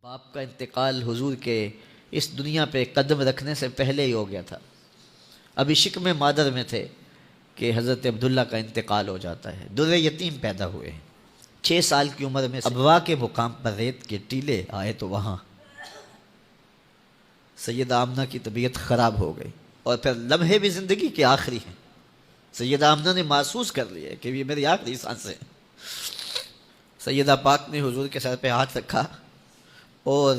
باپ کا انتقال حضور کے اس دنیا پہ قدم رکھنے سے پہلے ہی ہو گیا تھا۔ ابھی شکم مادر میں تھے کہ حضرت عبداللہ کا انتقال ہو جاتا ہے۔ در یتیم پیدا ہوئے ہیں۔ 6 سال کی عمر میں ابوا کے مقام پر ریت کے ٹیلے آئے تو وہاں سیدہ آمنہ کی طبیعت خراب ہو گئی، اور پھر لمحے بھی زندگی کے آخری ہیں۔ سیدہ آمنہ نے محسوس کر لیا کہ یہ میری آخری سانسیں ہیں۔ سیدہ پاک نے حضور کے سر پہ ہاتھ رکھا اور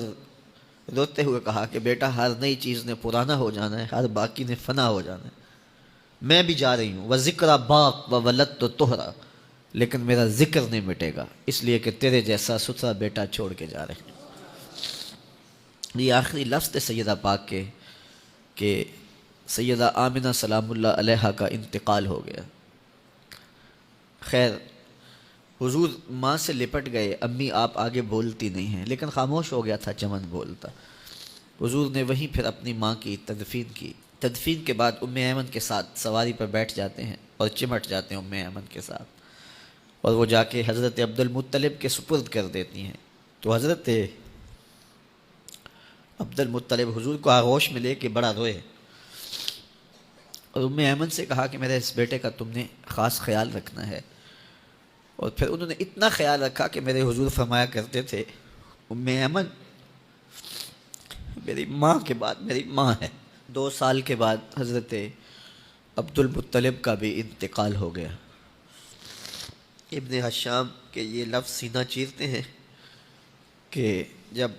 روتے ہوئے کہا کہ بیٹا، ہر نئی چیز نے پرانا ہو جانا ہے، ہر باقی نے فنا ہو جانا ہے۔ میں بھی جا رہی ہوں، وَذِكْرَ باق وَوَلَدْتُ طُہْرًا، لیکن میرا ذکر نہیں مٹے گا، اس لیے کہ تیرے جیسا ستھرا بیٹا چھوڑ کے جا رہے ہیں۔ یہ آخری لفظ تھے سیدہ پاک کے کہ سیدہ آمنہ سلام اللہ علیہا کا انتقال ہو گیا۔ خیر، حضور ماں سے لپٹ گئے، امی آپ آگے بولتی نہیں ہیں، لیکن خاموش ہو گیا تھا چمن بولتا۔ حضور نے وہیں پھر اپنی ماں کی تدفین کی۔ تدفین کے بعد ام ایمن کے ساتھ سواری پر بیٹھ جاتے ہیں اور چمٹ جاتے ہیں ام ایمن کے ساتھ، اور وہ جا کے حضرت عبد المطلب کے سپرد کر دیتی ہیں۔ تو حضرت عبد المطلب حضور کو آغوش میں لے کے بڑا روئے، اور ام ایمن سے کہا کہ میرے اس بیٹے کا تم نے خاص خیال رکھنا ہے۔ اور پھر انہوں نے اتنا خیال رکھا کہ میرے حضور فرمایا کرتے تھے، ام ایمن میری ماں کے بعد میری ماں ہے۔ 2 سال کے بعد حضرت عبد المطلب کا بھی انتقال ہو گیا۔ ابن حشام کے یہ لفظ سینہ چیرتے ہیں کہ جب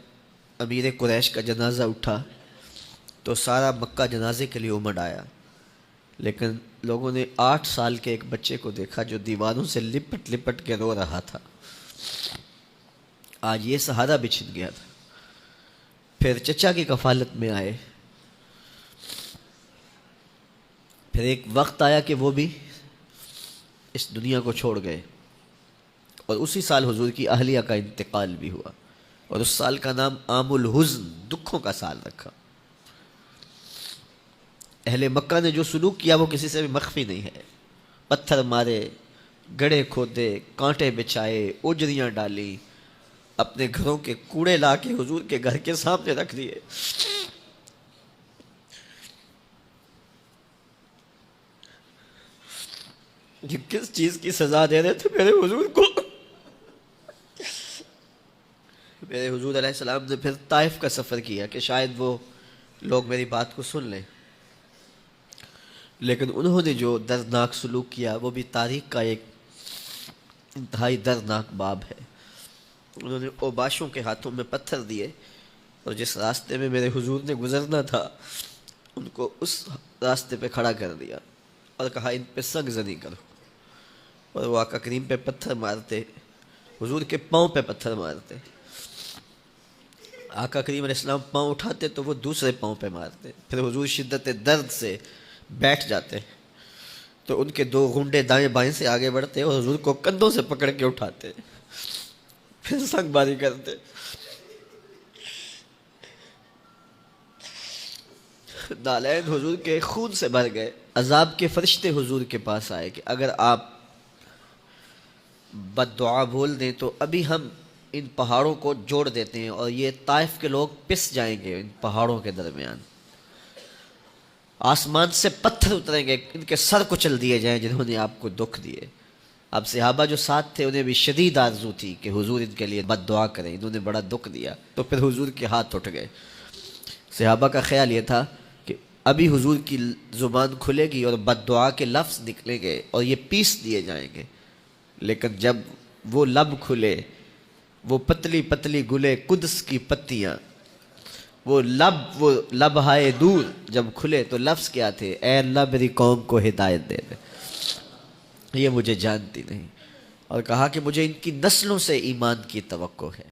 امیر قریش کا جنازہ اٹھا تو سارا مکہ جنازے کے لیے امڑ آیا، لیکن لوگوں نے 8 سال کے ایک بچے کو دیکھا جو دیواروں سے لپٹ لپٹ کے رو رہا تھا۔ آج یہ سہارا بھی چھن گیا تھا۔ پھر چچا کی کفالت میں آئے، پھر ایک وقت آیا کہ وہ بھی اس دنیا کو چھوڑ گئے، اور اسی سال حضور کی اہلیہ کا انتقال بھی ہوا، اور اس سال کا نام عام الحزن، دکھوں کا سال رکھا۔ اہل مکہ نے جو سلوک کیا وہ کسی سے بھی مخفی نہیں ہے۔ پتھر مارے، گڑھے کھودے، کانٹے بچھائے، اجریاں ڈالی، اپنے گھروں کے کوڑے لا کے حضور کے گھر کے سامنے رکھ دیے۔ یہ کس چیز کی سزا دے رہے تھے میرے حضور کو؟ میرے حضور علیہ السلام نے پھر طائف کا سفر کیا کہ شاید وہ لوگ میری بات کو سن لیں، لیکن انہوں نے جو دردناک سلوک کیا وہ بھی تاریخ کا ایک انتہائی دردناک باب ہے۔ انہوں نے اوباشوں کے ہاتھوں میں پتھر دیے، اور جس راستے میں میرے حضور نے گزرنا تھا ان کو اس راستے پہ کھڑا کر دیا اور کہا ان پہ سنگ زنی کرو، اور وہ آقا کریم پہ پتھر مارتے، حضور کے پاؤں پہ پتھر مارتے۔ آقا کریم علیہ السلام پاؤں اٹھاتے تو وہ دوسرے پاؤں پہ مارتے، پھر حضور شدت درد سے بیٹھ جاتے تو ان کے 2 گھنڈے دائیں بائیں سے آگے بڑھتے اور حضور کو کندھوں سے پکڑ کے اٹھاتے، پھر سنگ باری کرتے۔ نالین حضور کے خون سے بھر گئے۔ عذاب کے فرشتے حضور کے پاس آئے کہ اگر آپ بد دعا بول دیں تو ابھی ہم ان پہاڑوں کو جوڑ دیتے ہیں، اور یہ طائف کے لوگ پس جائیں گے ان پہاڑوں کے درمیان، آسمان سے پتھر اتریں گے، ان کے سر کچل دیے جائیں جنہوں نے آپ کو دکھ دیے۔ اب صحابہ جو ساتھ تھے انہیں بھی شدید آرزو تھی کہ حضور ان کے لیے بد دعا کریں، انہوں نے بڑا دکھ دیا، تو پھر حضور کے ہاتھ اٹھ گئے۔ صحابہ کا خیال یہ تھا کہ ابھی حضور کی زبان کھلے گی اور بد دعا کے لفظ نکلیں گے اور یہ پیس دیے جائیں گے، لیکن جب وہ لب کھلے، وہ پتلی پتلی گلے قدس کی پتیاں، وہ لب ہائے دور جب کھلے تو لفظ کیا تھے؟ اے اللہ میری قوم کو ہدایت دے دے، یہ مجھے جانتی نہیں، اور کہا کہ مجھے ان کی نسلوں سے ایمان کی توقع ہے۔